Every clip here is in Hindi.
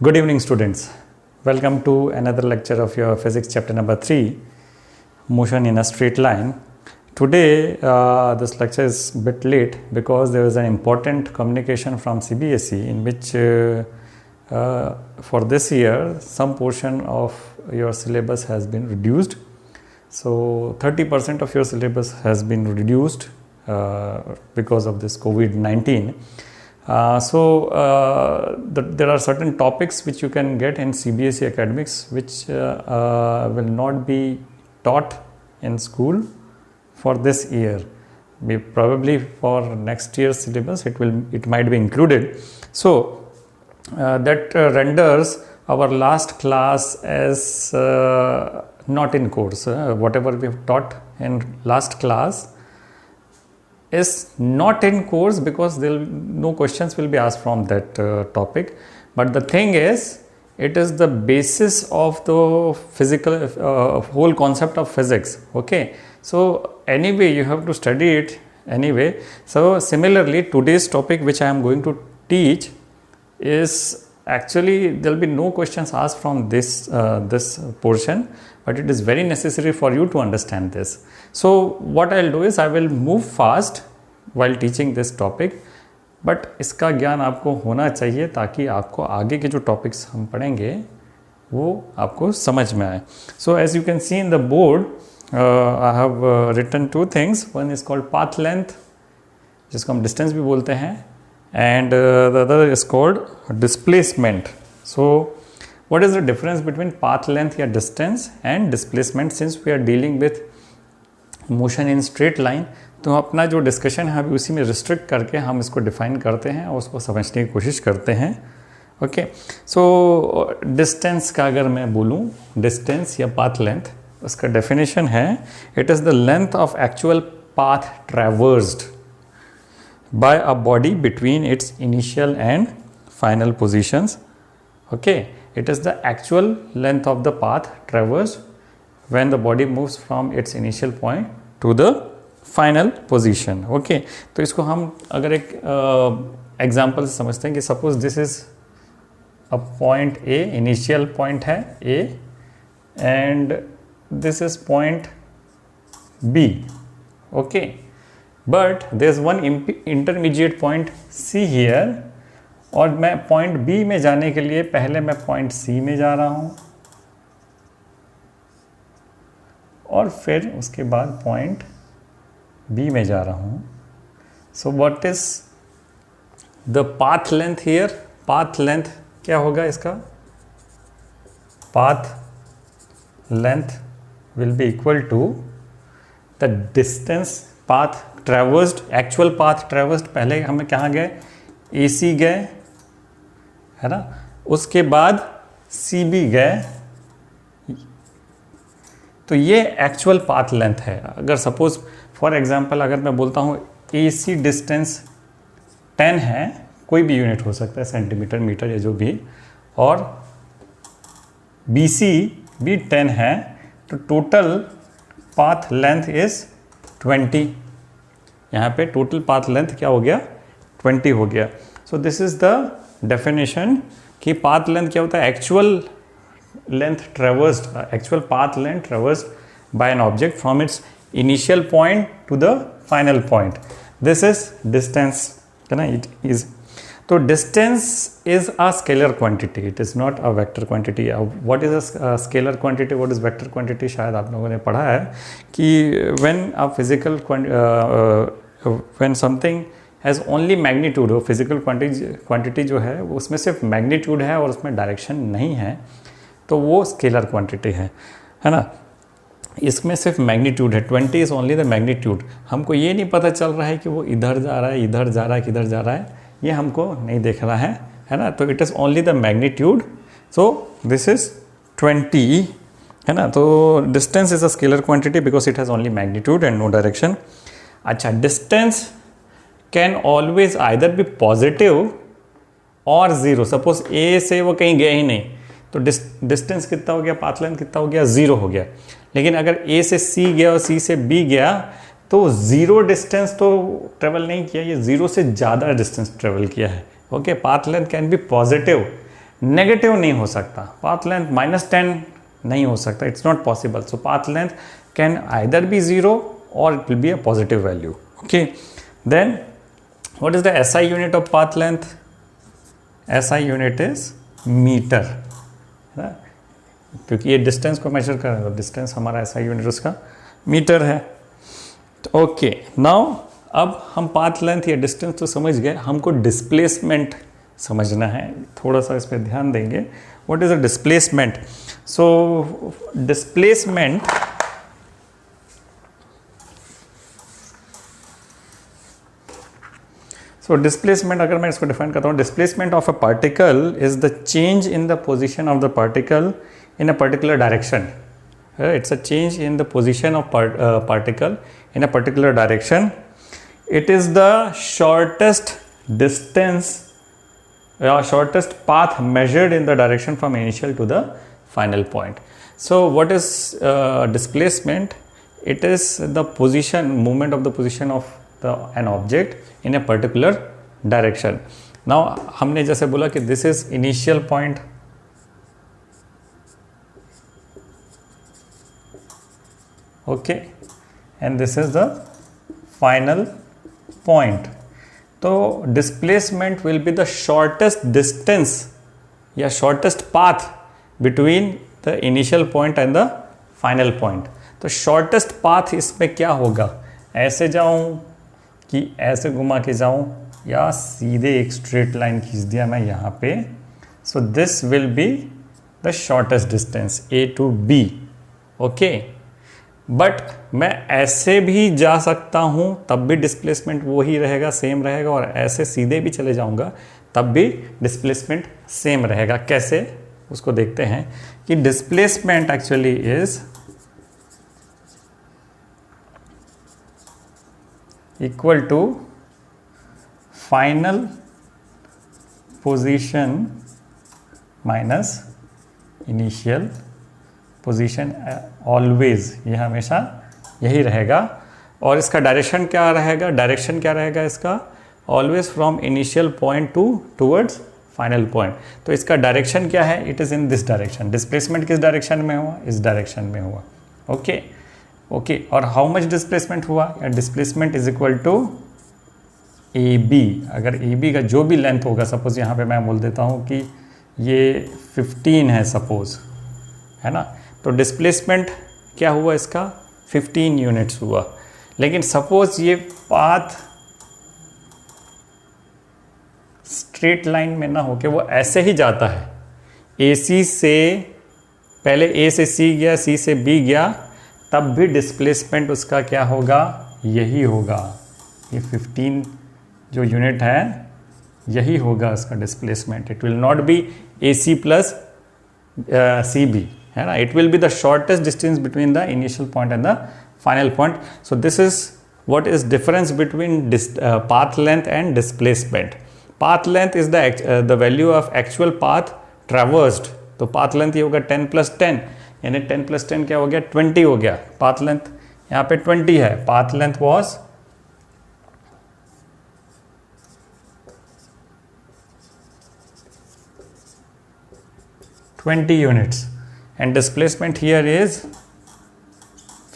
Good evening, students. Welcome to another lecture of your physics chapter number 3, motion in a straight line. Today, this lecture is a bit late because there is an important communication from CBSE in which for this year, some portion of your syllabus has been reduced. So, 30% of your syllabus has been reduced because of this COVID-19. There are certain topics which you can get in CBSE academics which will not be taught in school for this year. Probably for next year's syllabus it might be included. So that renders our last class as not in course. Whatever we have taught in last class is not in course because no questions will be asked from that topic. But the thing is, it is the basis of the physical whole concept of physics. Okay, so anyway you have to study it anyway. So similarly, today's topic which I am going to teach is actually there will be no questions asked from this portion, but it is very necessary for you to understand this. So what I'll do is I will move fast while teaching this topic, but इसका ज्ञान आपको होना चाहिए ताकि आपको आगे के जो टॉपिक्स हम पढ़ेंगे वो आपको समझ में आए. So as you can see in the board, I have written two things. One is called path length, जिसको हम distance भी बोलते हैं, and the other is called displacement. So what is the difference between path length या distance and displacement? Since we are dealing with motion in straight line, तो अपना जो डिस्कशन है अभी उसी में रिस्ट्रिक्ट करके हम इसको डिफाइन करते हैं और उसको समझने की कोशिश करते हैं. ओके, सो डिस्टेंस का अगर मैं बोलूँ, डिस्टेंस या पाथ लेंथ, उसका डेफिनेशन है it is the length of actual path traversed by a body between its initial and final positions. Okay, it is the actual length of the path traversed when the body moves from its initial point to the final position. Okay, तो इसको हम अगर एक एग्जांपल से समझते हैं कि suppose this is a point A, initial point है A, and this is point B. Okay, but there is one intermediate point C here, और मैं पॉइंट बी में जाने के लिए पहले मैं पॉइंट सी में जा रहा हूं और फिर उसके बाद पॉइंट बी में जा रहा हूँ. So what is the path length here? Path length क्या होगा इसका? Path length will be equal to the distance path traversed, actual path traversed. पहले हमें कहाँ गए? ए सी गए, है ना, उसके बाद सी बी गए, तो ये एक्चुअल पाथ लेंथ है. अगर सपोज फॉर एग्जांपल अगर मैं बोलता हूँ ए सी डिस्टेंस 10 है, कोई भी यूनिट हो सकता है, सेंटीमीटर, मीटर या जो भी, और बी सी भी 10 है, तो टोटल पाथ लेंथ इज 20. यहाँ पे टोटल पाथ लेंथ क्या हो गया? 20 हो गया. सो दिस इज द डेफिनेशन कि पाथ लेंथ क्या होता है? Actual length traversed, actual path length traversed by an object from its initial point to the final point. This is distance. It is. So distance is a scalar quantity. It is not a vector quantity. What is a scalar quantity? What is vector quantity? शायद आप लोगों ने पढ़ा है कि when something has only magnitude, हो physical quantity जो है उसमें सिर्फ magnitude है और उसमें direction नहीं है, तो वो स्केलर क्वांटिटी है ना. इसमें सिर्फ मैग्नीट्यूड है. 20 इज ओनली द मैग्नीट्यूड. हमको ये नहीं पता चल रहा है कि वो इधर जा रहा है, इधर जा रहा है, किधर जा रहा है, ये हमको नहीं देख रहा है ना. तो it is only the magnitude. So this is 20, है ना. तो distance is a scalar quantity because it has only magnitude and no direction. अच्छा, distance can always either be positive और ज़ीरो. सपोज ए से वो कहीं गए ही नहीं, तो डिस्टेंस कितना हो गया? पाथ लेंथ कितना हो गया? 0 हो गया. लेकिन अगर ए से सी गया और सी से बी गया, तो 0 डिस्टेंस तो ट्रेवल नहीं किया, ये 0 से ज़्यादा डिस्टेंस ट्रेवल किया है. Okay, path length can be positive negative नहीं हो सकता, पाथ लेंथ -10 नहीं हो सकता, it's not possible. So path length can either be 0 or it will be a positive value. Okay, then what is the SI unit of path length? SI unit is metre, है ना, क्योंकि ये डिस्टेंस को मेजर कर रहे हैं, तो डिस्टेंस हमारा SI यूनिट उसका मीटर है. ओके, नाउ अब हम पाथ लेंथ या डिस्टेंस तो समझ गए, हमको डिस्प्लेसमेंट समझना है, थोड़ा सा इस पर ध्यान देंगे. What is a displacement? So displacement displacement अगर मैं इसको डिफाइन करता हूँ, displacement of a particle is the change in the position of the particle in a particular direction. It's a change in the position of particle in a particular direction. It is the shortest distance or shortest path measured in the direction from initial to the final point. So what is displacement? It is the position, movement of the position of an object in a particular direction. Now हमने जैसे बोला कि this is initial point, okay, and this is the final point. तो displacement will be the shortest distance या shortest path between the initial point and the final point. तो शॉर्टेस्ट पाथ इसमें क्या होगा, ऐसे जाऊं कि ऐसे घुमा के जाऊं या सीधे एक स्ट्रेट लाइन खींच दिया मैं यहाँ पे. So this will be the shortest distance A to B. Okay, but मैं ऐसे भी जा सकता हूँ तब भी डिस्प्लेसमेंट वही रहेगा, सेम रहेगा, और ऐसे सीधे भी चले जाऊँगा तब भी डिस्प्लेसमेंट सेम रहेगा. कैसे, उसको देखते हैं कि displacement actually is equal to final position minus initial position. Always ये हमेशा यही रहेगा. और इसका डायरेक्शन क्या रहेगा, डायरेक्शन क्या रहेगा इसका, always from initial point towards final point. तो इसका डायरेक्शन क्या है, it is in this direction. Displacement किस डायरेक्शन में हुआ, इस डायरेक्शन में हुआ. ओके ओके, और हाउ मच डिस्प्लेसमेंट हुआ, displacement is equal to AB. अगर AB का जो भी लेंथ होगा, सपोज यहाँ पे मैं बोल देता हूँ कि ये 15 है सपोज, है ना, तो डिस्प्लेसमेंट क्या हुआ इसका, 15 यूनिट्स हुआ. लेकिन सपोज ये पाथ स्ट्रेट लाइन में ना होके वो ऐसे ही जाता है, AC से पहले A से C गया, C से B गया, तब भी डिस्प्लेसमेंट उसका क्या होगा, यही होगा. ये 15 जो यूनिट है यही होगा इसका displacement. It will not be AC plus CB, है ना. It will be the shortest distance between the initial point and the final point. So this is what is difference between path length and displacement. Path length is the value of actual path traversed. तो पाथ लेंथ ये होगा 10 + 10, यानी 10 + 10 क्या हो गया, 20 हो गया. पाथ लेंथ यहाँ पे 20 है, path length was 20 units and displacement here is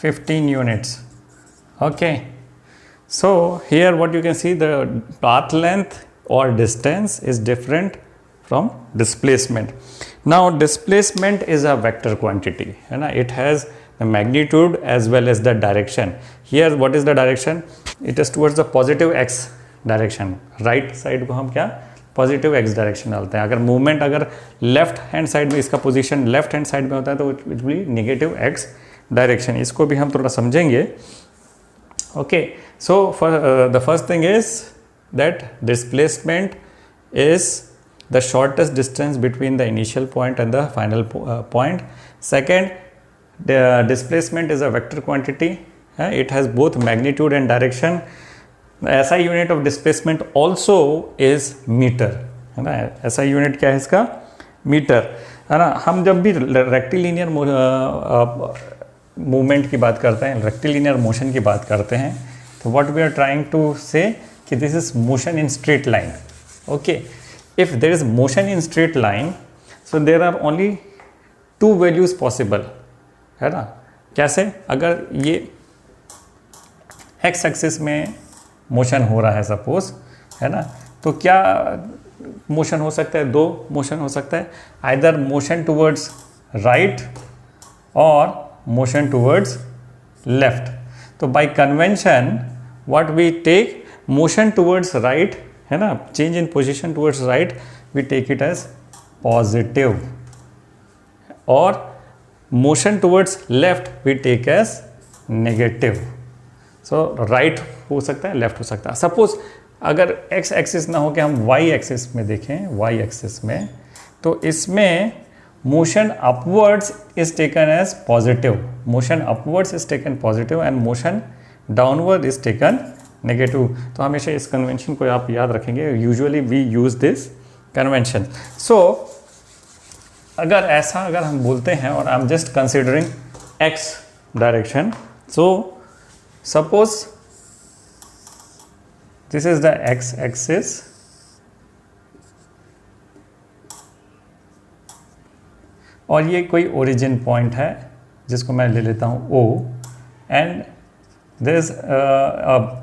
15 units. Okay, so here what you can see, the path length or distance is different from displacement. Now displacement is a vector quantity, है ना. It has the magnitude as well as the direction. Here what is the direction, it is towards the positive x direction. right side को हम क्या, पॉजिटिव x डायरेक्शन डालते हैं. अगर मूवमेंट अगर लेफ्ट हैंड साइड में, इसका पोजीशन लेफ्ट हैंड साइड में होता है तो it will be negative x direction. इसको भी हम थोड़ा समझेंगे. Okay, so for the first thing is that displacement is the shortest distance between the initial point and the final point. Second, the displacement is a vector quantity. It has both magnitude and direction. SI unit of displacement also is metre, है ना. SI यूनिट क्या है इसका, मीटर, है ना. हम जब भी रेक्टिलिनियर मूवमेंट की बात करते हैं, रेक्टिलिनियर मोशन की बात करते हैं, तो what we are trying to say कि this is motion in straight line. Okay, if there is motion in straight line, so there are only 2 values possible, है ना। कैसे? अगर ये एक्स एक्सिस में मोशन हो रहा है सपोज, है ना, तो क्या मोशन हो सकता है? 2 मोशन हो सकता है, आइदर मोशन टूवर्ड्स राइट और मोशन टूवर्ड्स लेफ्ट। तो by convention what we take, motion towards right, है ना, change in position towards right, we take it as positive, और motion towards left we take as negative. So right हो सकता है, लेफ्ट हो सकता है। सपोज अगर एक्स एक्सिस ना हो के हम वाई एक्सिस में देखें, वाई एक्सिस में, तो इसमें motion upwards is taken as positive, motion upwards is taken positive and motion downward is taken negative. तो हमेशा इस कन्वेंशन को आप याद रखेंगे, usually we use this convention. So अगर हम बोलते हैं और I am just considering X direction, so suppose this is the x axis और ये कोई ओरिजिन पॉइंट है जिसको मैं ले लेता हूँ O, and there is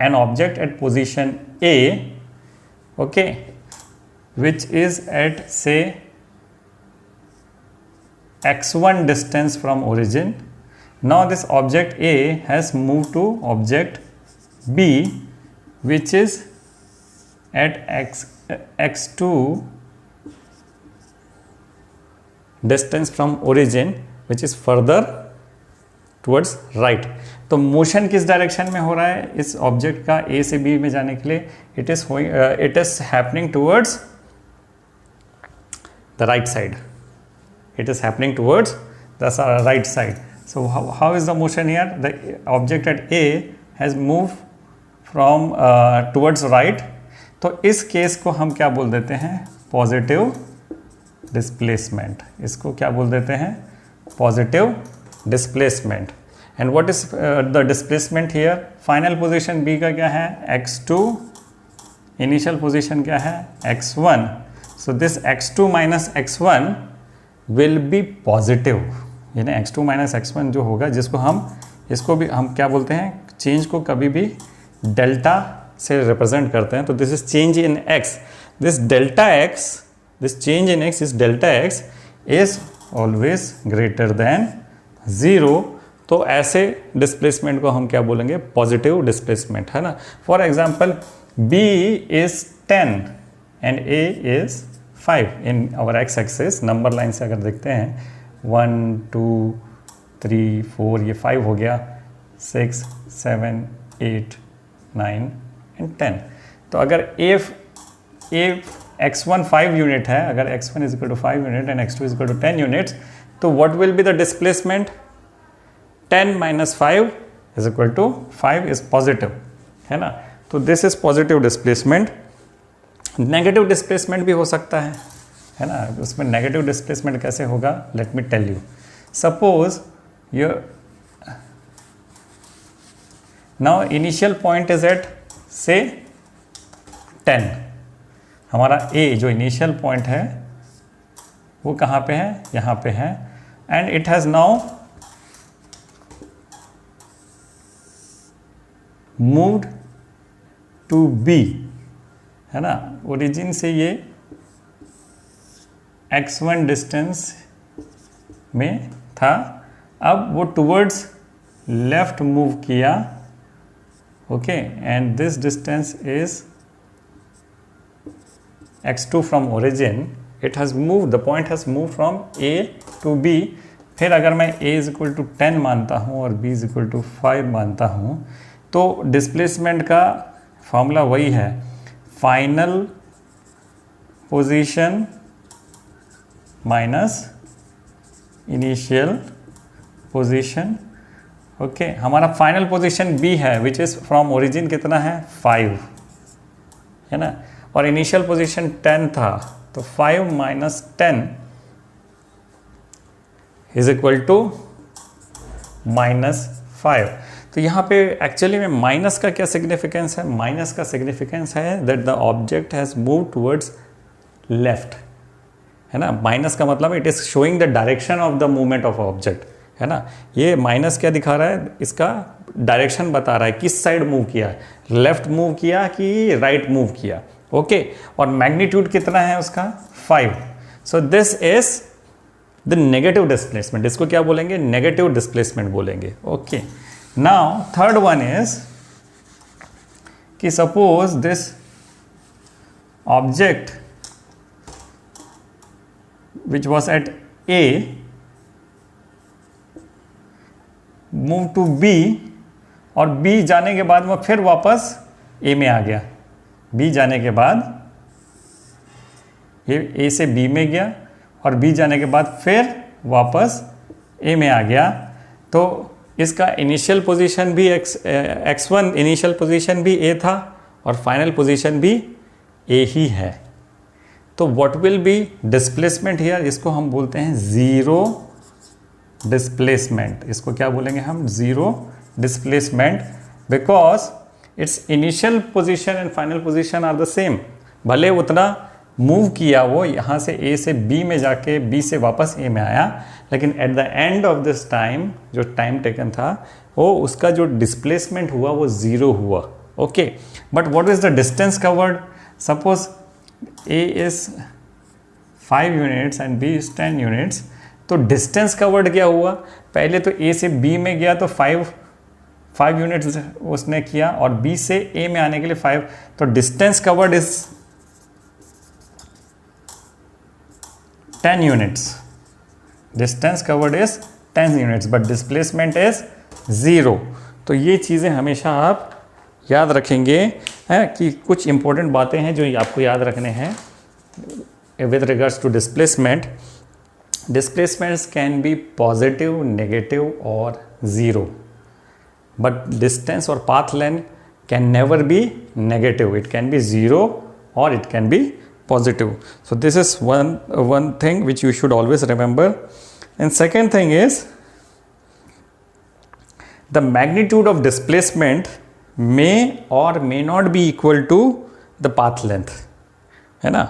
an object at position A, okay, which is at say x1 distance from origin. Now this object A has moved to object B, which is at x2 distance from origin, which is further towards right. तो मोशन किस डायरेक्शन में हो रहा है इस ऑब्जेक्ट का A से B में जाने के लिए? It is happening towards the right side, it is happening towards the right side. So how is the motion here? The object at A has moved from towards right. तो इस केस को हम क्या बोल देते हैं? Positive displacement. इसको क्या बोल देते हैं? Positive displacement. And what is the displacement here? Final position B का क्या है? x2, इनिशियल पोजीशन क्या है? x1. So this x2 minus x1 will be positive, यानी x2 माइनस x1 जो होगा, इसको भी हम क्या बोलते हैं? चेंज को कभी भी डेल्टा से रिप्रेजेंट करते हैं। तो this is change in x, this delta x, this change in x is delta x is always greater than 0। तो ऐसे डिस्प्लेसमेंट को हम क्या बोलेंगे? पॉजिटिव डिस्प्लेसमेंट, है ना। For example B is 10 and A is 5 in our x axis. Number line से अगर देखते हैं 1 2 3 4, ये 5 हो गया, 6 7 8 9 एंड 10। तो अगर x1 5 यूनिट है, अगर x1 is equal to 5 unit and x2 is equal to 10 units, तो what will be the displacement? 10 minus 5 is equal to 5 is positive, है ना। तो this is positive displacement. Negative displacement भी हो सकता है ना। उसमें नेगेटिव डिस्प्लेसमेंट कैसे होगा? Let me tell you. Suppose now initial point is at say 10, हमारा A जो इनिशियल पॉइंट है वो कहाँ पे है? यहाँ पे है, and it has now moved to B, है ना। ओरिजिन से ये x1 डिस्टेंस में था, अब वो टूवर्ड्स लेफ्ट मूव किया, okay, and this distance is x2 from origin. It has move, the point has move from A to B। फिर अगर मैं A इज इक्वल टू 10 मानता हूँ और B इज इक्वल टू 5 मानता हूँ, तो डिस्प्लेसमेंट का फॉर्मूला वही है, final position minus initial position. Okay, हमारा फाइनल पोजीशन B है, विच इज फ्रॉम ओरिजिन कितना है? 5, है ना, और इनिशियल पोजीशन 10 था, तो 5 माइनस 10 इज इक्वल टू -5। तो यहाँ पे एक्चुअली में माइनस का क्या सिग्निफिकेंस है? माइनस का सिग्निफिकेंस है that the object has move towards left, है ना। माइनस का मतलब it is showing the direction of the movement of object, है ना। ये माइनस क्या दिखा रहा है, इसका डायरेक्शन बता रहा है किस साइड मूव किया है, लेफ्ट मूव किया कि राइट मूव किया। ओके, और मैग्नीट्यूड कितना है उसका 5। So this is the negative displacement, इसको क्या बोलेंगे, नेगेटिव डिस्प्लेसमेंट बोलेंगे। ओके, नाउ थर्ड वन इज कि suppose this object which was at A move to B, और B जाने के बाद वो फिर वापस A में आ गया। B जाने के बाद ये A से B में गया और B जाने के बाद फिर वापस A में आ गया। तो इसका इनिशियल पोजीशन भी x1 इनिशियल पोजीशन भी A था और फाइनल पोजीशन भी A ही है। तो what will B displacement here, इसको हम बोलते हैं ज़ीरो डिस्प्लेसमेंट। इसको क्या बोलेंगे हम, zero displacement, because it's initial position and final position are the same. भले उतना मूव किया वो यहाँ से A से B में जाके B से वापस A में आया, लेकिन at the end of this time जो टाइम टेकन था वो उसका जो डिस्प्लेसमेंट हुआ वो ज़ीरो हुआ। Okay, but what is the distance covered, suppose A is 5 units and B is 10 units, तो डिस्टेंस कवर्ड क्या हुआ, पहले तो A से B में गया तो 5 यूनिट्स उसने किया और B से A में आने के लिए 5, तो distance covered is 10 units, distance covered is 10 units, but displacement is 0। तो ये चीज़ें हमेशा आप याद रखेंगे है कि कुछ इंपॉर्टेंट बातें हैं जो आपको याद रखने हैं with regards to displacement. Displacements can be positive, negative और ज़ीरो, बट डिस्टेंस और path length can never be negative, it can be zero और it can be positive. So this is one thing which you should always remember. And second thing is the magnitude of displacement may or may not be equal to the path length, है ना।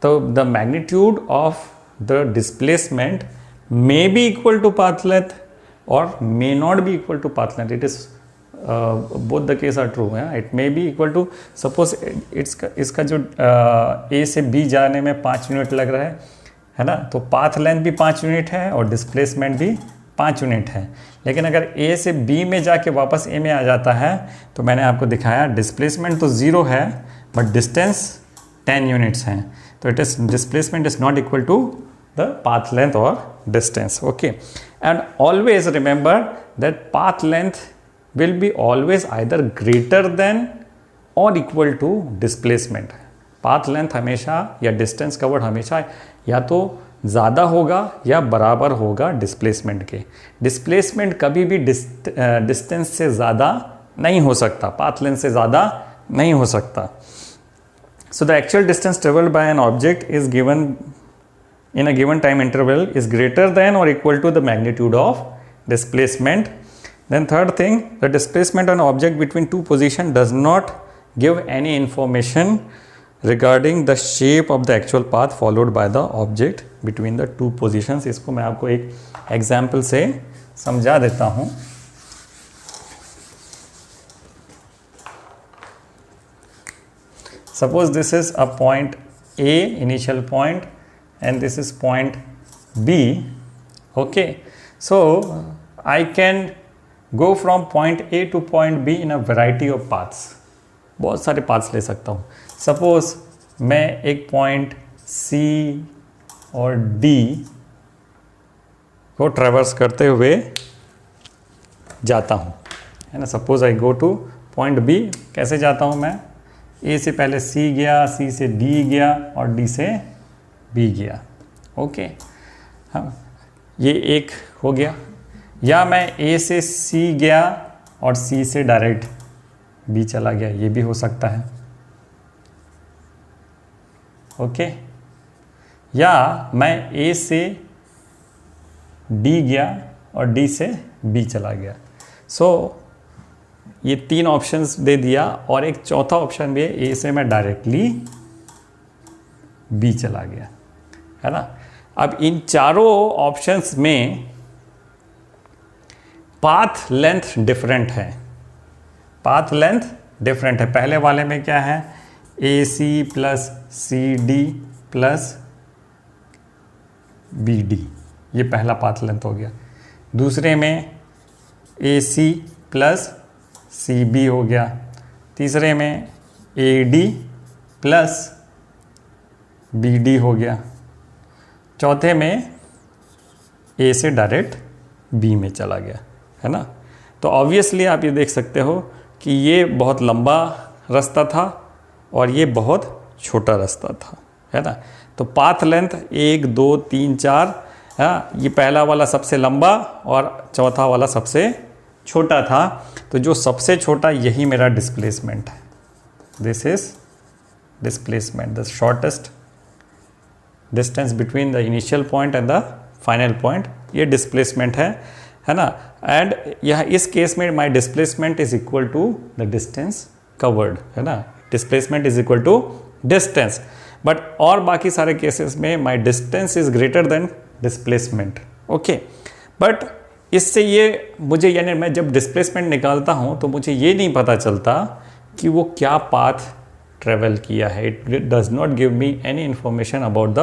तो the magnitude of the displacement may be equal to path length or may not be equal to path length. It is both the case are true, yeah? It may be equal to, suppose इसका जो A से B जाने में 5 यूनिट लग रहा है ना, तो पाथ लेंथ भी 5 यूनिट है और डिस्प्लेसमेंट भी 5 यूनिट है। लेकिन अगर A से B में जाके वापस A में आ जाता है तो मैंने आपको दिखाया डिस्प्लेसमेंट तो 0 है बट डिस्टेंस 10 यूनिट्स हैं, तो it is displacement is not equal to the path length और distance. Okay, and always remember that path length will be always either greater than और equal to displacement. Path length हमेशा या डिस्टेंस कवर्ड हमेशा या तो ज़्यादा होगा या बराबर होगा डिस्प्लेसमेंट के। डिस्प्लेसमेंट कभी भी डिस्टेंस से ज़्यादा नहीं हो सकता, पाथ लेंथ से ज़्यादा नहीं हो सकता। So the actual distance travelled by an object is given in a given time interval is greater than और equal to the magnitude of displacement. Then third thing, the displacement on object between two positions does not give any information regarding the shape of the actual path followed by the object between the two positions. इसको मैं आपको एक एग्जाम्पल से समझा देता हूँ। Suppose this is a point A, initial point, and this is point B. Okay, so I can go from point A to point B in a variety of paths. बहुत सारे paths ले सकता हूँ। Suppose मैं एक point C और D को ट्रेवर्स करते हुए जाता हूँ, है ना। Suppose I go to point B, कैसे जाता हूँ मैं, A से पहले C गया, C से D गया और D से B गया। ओके, हाँ, ये एक हो गया। या मैं A से C गया और C से डायरेक्ट B चला गया, ये भी हो सकता है। ओके, या मैं A से D गया और D से B चला गया। सो ये तीन ऑप्शंस दे दिया और एक चौथा ऑप्शन भी है, A से मैं डायरेक्टली B चला गया। है ना। अब इन चारों ऑप्शंस में पाथ लेंथ डिफरेंट है, पाथ लेंथ डिफरेंट है। पहले वाले में क्या है, A C plus C D plus B D, ये पहला पाथ लेंथ हो गया। दूसरे में ए सी प्लस सी बी हो गया। तीसरे में A D plus B D हो गया। चौथे में ए से डायरेक्ट बी में चला गया, है ना। तो ऑब्वियसली आप ये देख सकते हो कि ये बहुत लंबा रास्ता था और ये बहुत छोटा रास्ता था, है ना। तो पाथ लेंथ 1 2 3 4, हाँ, ये पहला वाला सबसे लंबा और चौथा वाला सबसे छोटा था। तो जो सबसे छोटा यही मेरा डिस्प्लेसमेंट है, this is displacement, the shortest distance between the initial point and the final point, ये डिस्प्लेसमेंट है ना। एंड यह इस केस में my displacement is equal to the distance covered, है ना। Displacement is equal to distance, but और बाकी सारे केसेस में my distance is greater than displacement, okay. But इससे ये मुझे, यानी मैं जब डिस्प्लेसमेंट निकालता हूँ तो मुझे ये नहीं पता चलता कि वो क्या पाथ ट्रेवल किया है। It does not give me any information about the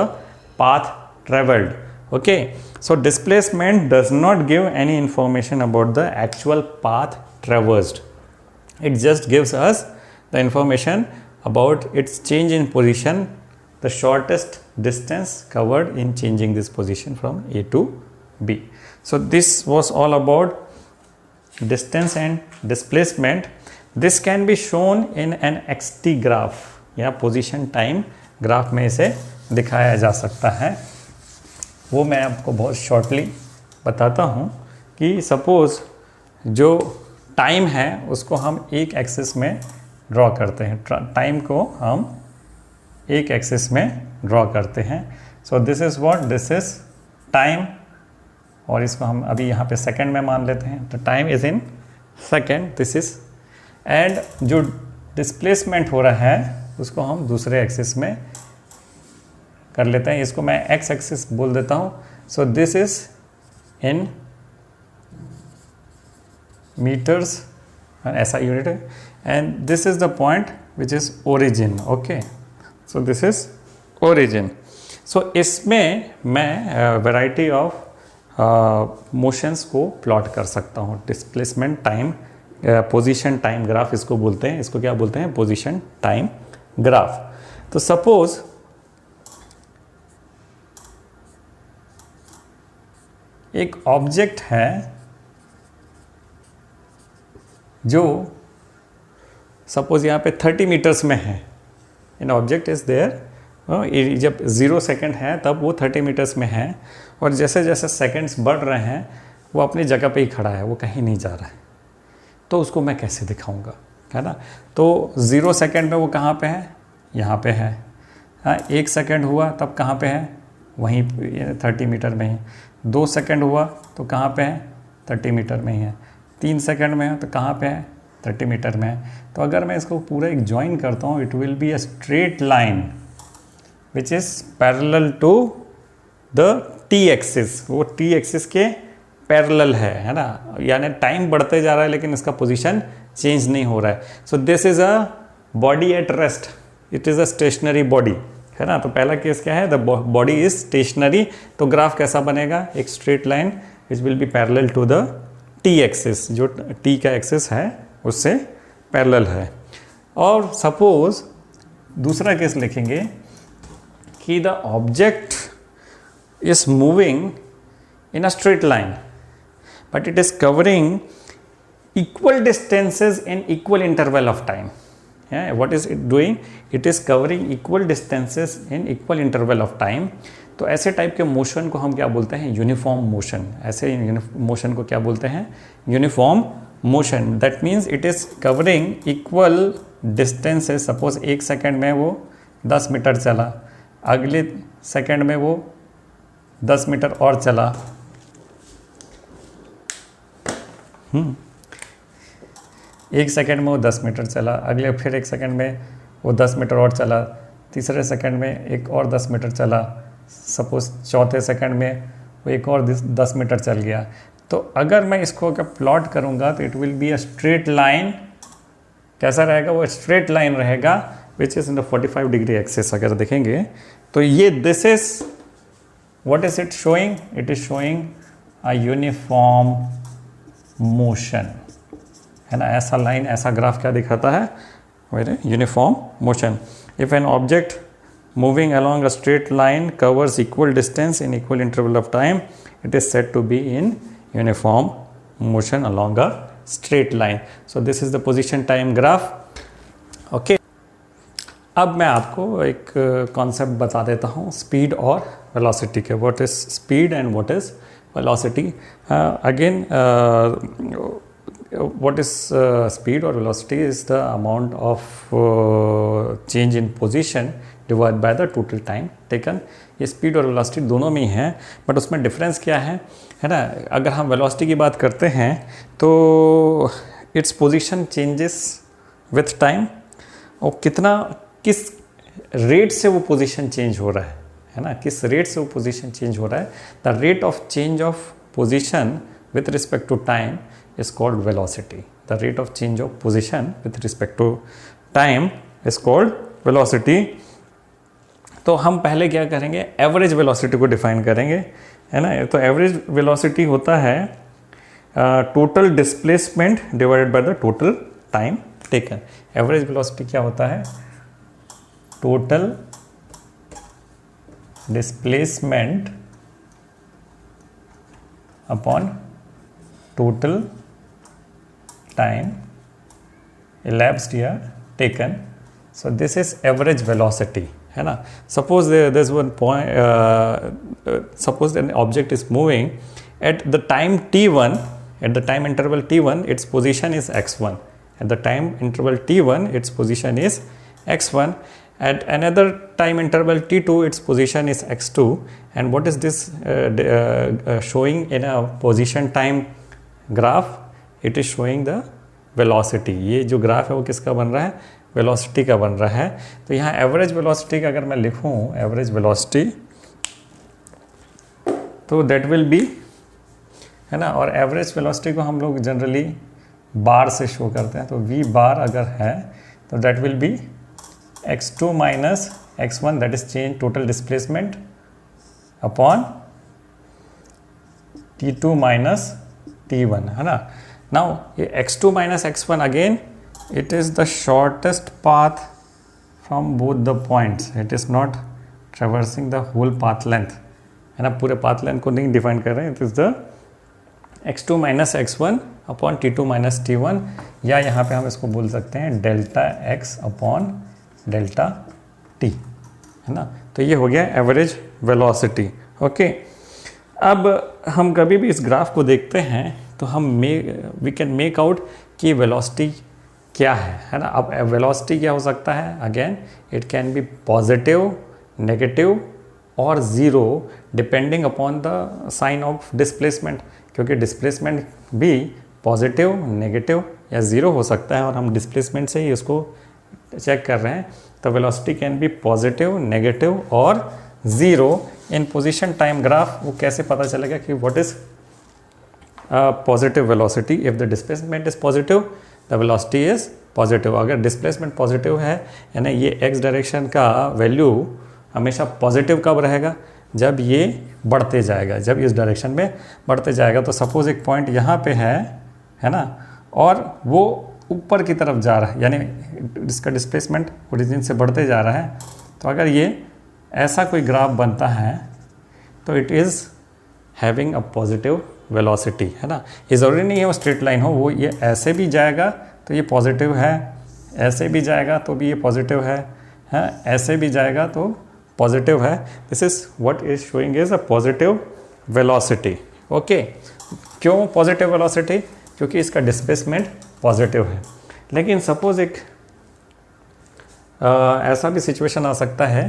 path travelled, okay. So displacement does not give any information about the actual path traversed, it just gives us the information about its change in position, the shortest distance covered in changing this position from A to B. So this was all about distance and displacement. This can be shown in an xt graph या position time graph में इसे दिखाया जा सकता है। वो मैं आपको बहुत शॉर्टली बताता हूँ कि सपोज जो टाइम है उसको हम एक एक्सिस में ड्रॉ करते हैं, टाइम को हम एक एक्सिस में ड्रॉ करते हैं। सो this is what, this is time, और इसको हम अभी यहाँ पे सेकंड में मान लेते हैं, तो time is in second, this is. And जो डिस्प्लेसमेंट हो रहा है उसको हम दूसरे एक्सिस में कर लेते हैं, इसको मैं एक्स एक्सिस बोल देता हूँ। So this is in metres, ऐसा यूनिट है। And this is the point which is origin, okay. So this is origin. So इसमें मैं variety of motions को plot कर सकता हूँ। Displacement time, position time graph इसको बोलते हैं, इसको क्या बोलते हैं, position time graph। तो suppose एक ऑब्जेक्ट है जो सपोज यहाँ पे 30 मीटर्स में है, एन ऑब्जेक्ट इज़ देयर, जब 0 सेकेंड है तब वो 30 मीटर्स में है, और जैसे जैसे सेकेंड्स बढ़ रहे हैं वो अपनी जगह पे ही खड़ा है, वो कहीं नहीं जा रहा है। तो उसको मैं कैसे दिखाऊंगा, है ना। तो 0 सेकेंड में वो कहाँ पे है, यहाँ पे है। हाँ, 1 सेकेंड हुआ तब कहाँ पे है, वहीं 30 मीटर में ही। 2 सेकेंड हुआ तो कहाँ पे है, 30 मीटर में ही है। 3 सेकेंड में है तो कहाँ पे है, 30 मीटर में है। तो अगर मैं इसको पूरा एक ज्वाइन करता हूँ, it will be a straight line which is parallel to the T axis, वो टी एक्सिस के पैरेलल है ना। यानी टाइम बढ़ते जा रहा है लेकिन इसका पोजीशन चेंज नहीं हो रहा है। So this is a body at rest, it is a stationary body, है ना। तो पहला केस क्या है, द बॉडी इज स्टेशनरी। तो ग्राफ कैसा बनेगा, एक straight line which will be parallel to the T axis, जो टी का एक्सिस है उससे पैरेलल है। और सपोज दूसरा केस लिखेंगे कि the object is moving in a straight line but it is covering equal distances in equal interval of time. What is it doing, it is covering equal distances in equal interval of time. तो ऐसे टाइप के मोशन को हम क्या बोलते हैं, यूनिफॉर्म मोशन। ऐसे मोशन को क्या बोलते हैं, uniform motion. That means it is covering equal distances. Suppose 1 second में वो 10 मीटर चला, अगले सेकेंड में वो 10 मीटर और चला, 1 सेकेंड में वो 10 मीटर चला, अगले फिर 1 सेकेंड में वो 10 मीटर और चला, तीसरे सेकेंड में एक और 10 मीटर चला, सपोज चौथे सेकंड में वो एक और 10 मीटर चल गया। तो अगर मैं इसको अगर प्लॉट करूँगा तो it will be a straight line. कैसा रहेगा? वो स्ट्रेट लाइन रहेगा which is in the 45 degree axis. अगर देखेंगे तो ये this is what is it showing? It is showing a uniform motion, है ना। ऐसा लाइन, ऐसा ग्राफ क्या दिखाता है? Very uniform motion. If an object moving along a straight line covers equal distance in equal interval of time, it is said to be in uniform motion along a straight line. So this is the position time graph. Okay. अब मैं आपको एक कॉन्सेप्ट बता देता हूँ स्पीड और वेलोसिटी के। What is speed and what is velocity? Again what is speed or velocity is the amount of change in position divided by the total time taken. ये स्पीड और वेलोसिटी दोनों में ही है, बट उसमें डिफरेंस क्या है ना। अगर हम वेलोसिटी की बात करते हैं तो its position changes with time, और किस रेट से वो पोजीशन चेंज हो रहा है ना, किस रेट से वो पोजीशन चेंज हो रहा है। The rate of change of position with respect to time is called velocity. The rate of change of position with respect to time is called velocity. तो हम पहले क्या करेंगे? एवरेज वेलोसिटी को डिफाइन करेंगे, है ना। तो एवरेज वेलोसिटी होता है total displacement divided by the total time taken. Average velocity क्या होता है? Total displacement upon total time elapsed here taken. So this is average velocity, है ना। Suppose there's one point, suppose an object is moving at the time t1, at the time interval t1 its position is x1, at the time interval t1 its position is x1, at another time interval t2 its position is x2. And what is this showing in a position time graph? It is showing the velocity. ये जो ग्राफ है वो किसका बन रहा है? वेलोसिटी का बन रहा है। तो यहाँ एवरेज वेलोसिटी का अगर मैं लिखूँ एवरेज वेलोसिटी, तो दैट विल बी, है ना। और एवरेज वेलोसिटी को हम लोग जनरली बार से शो करते हैं। तो v बार अगर है तो that will be x2 minus x1, that is change total displacement upon t2 minus t1, है ना। Now x2 minus x1 again it is the shortest path from both the points. It is not traversing the whole path length, है ना। पूरे path length को नहीं डिफाइन कर रहे हैं। It is the x2 minus x1 upon t2 minus t1, या यहाँ पे हम इसको बोल सकते हैं delta x upon delta t, है ना। तो ये हो गया एवरेज वेलोसिटी। ओके, अब हम कभी भी इस ग्राफ को देखते हैं तो हम वी कैन मेक आउट कि वेलोसिटी क्या है ना। अब वेलोसिटी क्या हो सकता है? Again it can be positive, negative और zero depending upon the sign of displacement, क्योंकि डिस्प्लेसमेंट भी पॉजिटिव, नेगेटिव या ज़ीरो हो सकता है और हम डिस्प्लेसमेंट से ही उसको चेक कर रहे हैं। तो velocity can be positive, negative और zero. In position time graph वो कैसे पता चलेगा कि what is positive velocity? If the displacement is positive the velocity is positive. अगर डिस्प्लेसमेंट पॉजिटिव है, यानी ये एक्स डायरेक्शन का वैल्यू हमेशा पॉजिटिव कब रहेगा? जब ये बढ़ते जाएगा, जब इस डायरेक्शन में बढ़ते जाएगा। तो सपोज एक पॉइंट यहाँ पे है ना, और वो ऊपर की तरफ जा रहा है, यानी इसका डिस्प्लेसमेंट ओरिजिन से बढ़ते जा रहा है। तो अगर ये ऐसा कोई ग्राफ बनता है तो it is having a positive velocity, है ना। ये ज़रूरी नहीं है वो स्ट्रेट लाइन हो, वो ये ऐसे भी जाएगा तो ये पॉजिटिव है, ऐसे भी जाएगा तो भी ये पॉजिटिव है, ऐसे भी जाएगा तो पॉजिटिव है। This is what is showing is a positive velocity. Okay, क्यों पॉजिटिव वेलोसिटी? क्योंकि इसका डिस्प्लेसमेंट पॉजिटिव है। लेकिन सपोज एक ऐसा भी सिचुएशन आ सकता है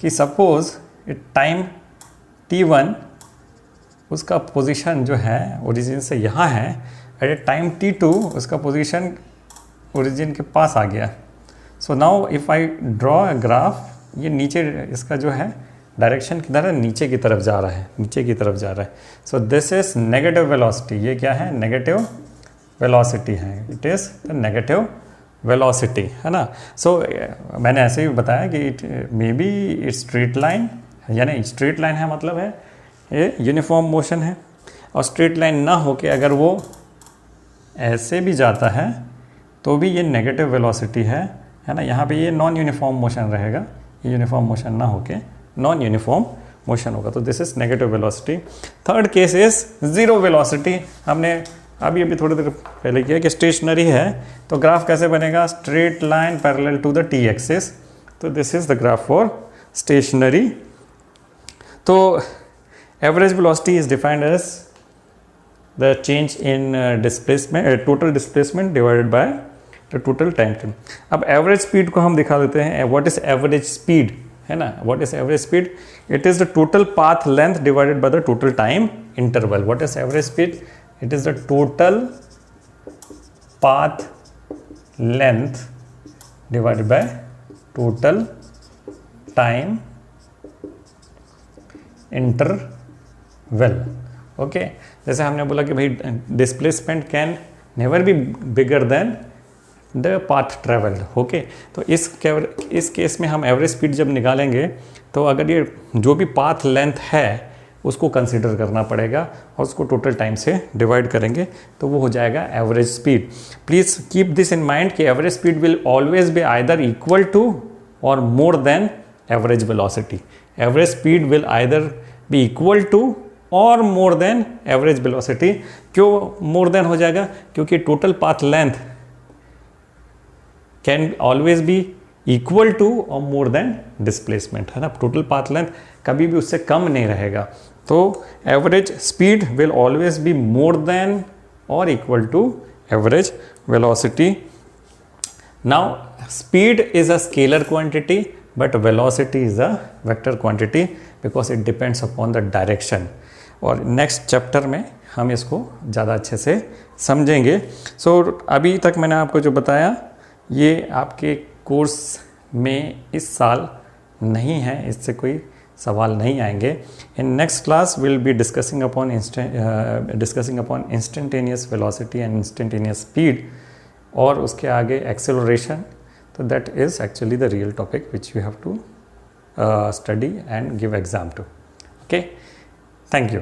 कि सपोज टाइम t1 उसका पोजीशन जो है ओरिजिन से यहाँ है, एट टाइम t2 उसका पोजीशन ओरिजिन के पास आ गया। So now if I draw a graph, ये नीचे इसका जो है डायरेक्शन किधर है, नीचे की तरफ जा रहा है, नीचे की तरफ जा रहा है। So this is negative velocity, ये क्या है, नेगेटिव वेलोसिटी है, it is the negative velocity, है ना। सो मैंने ऐसे ही बताया कि it may be straight line, यानी स्ट्रेट लाइन है मतलब है ये यूनिफॉर्म मोशन है, और स्ट्रेट लाइन ना होके अगर वो ऐसे भी जाता है तो भी ये नेगेटिव वेलोसिटी है ना। यहाँ पे ये नॉन यूनिफॉर्म मोशन रहेगा, ये यूनिफॉर्म मोशन ना होके नॉन यूनिफॉर्म मोशन होगा, तो this is negative velocity. Third case is zero velocity. हमने अभी थोड़ी देर पहले किया कि स्टेशनरी है तो ग्राफ कैसे बनेगा, straight line parallel to the T axis, तो this is the graph for stationary. तो average velocity is defined as the change in displacement, total displacement divided by the total time term। अब एवरेज स्पीड को हम दिखा देते हैं, व्हाट इज एवरेज स्पीड, है ना, what is average speed, it is the total path length divided by the total time interval. What is average speed, it is the total path length divided by total time interval. Okay, जैसे हमने बोला कि भाई displacement can never be bigger than the path travelled. Okay, तो इस केस में हम एवरेज स्पीड जब निकालेंगे तो अगर ये जो भी पाथ लेंथ है उसको कंसीडर करना पड़ेगा और उसको टोटल टाइम से डिवाइड करेंगे तो वो हो जाएगा average speed. Please keep this in mind कि average speed will always be either equal to और more than average velocity. Average speed will either be equal to और मोर देन एवरेज वेलोसिटी। क्यों मोर देन हो जाएगा, क्योंकि total path length can always be equal to और मोर देन डिस्प्लेसमेंट, है ना। टोटल पाथ लेंथ कभी भी उससे कम नहीं रहेगा, तो average speed will always be more than और equal to average velocity. Now speed is a scalar quantity but velocity is a vector quantity because it depends upon the direction. और नेक्स्ट चैप्टर में हम इसको ज़्यादा अच्छे से समझेंगे। सो अभी तक मैंने आपको जो बताया ये आपके कोर्स में इस साल नहीं है, इससे कोई सवाल नहीं आएंगे। In next class will be discussing upon instantaneous velocity and instantaneous speed, और उसके आगे एक्सेलरेशन। तो that is actually the real topic which you have to study and give exam to. Okay, thank you.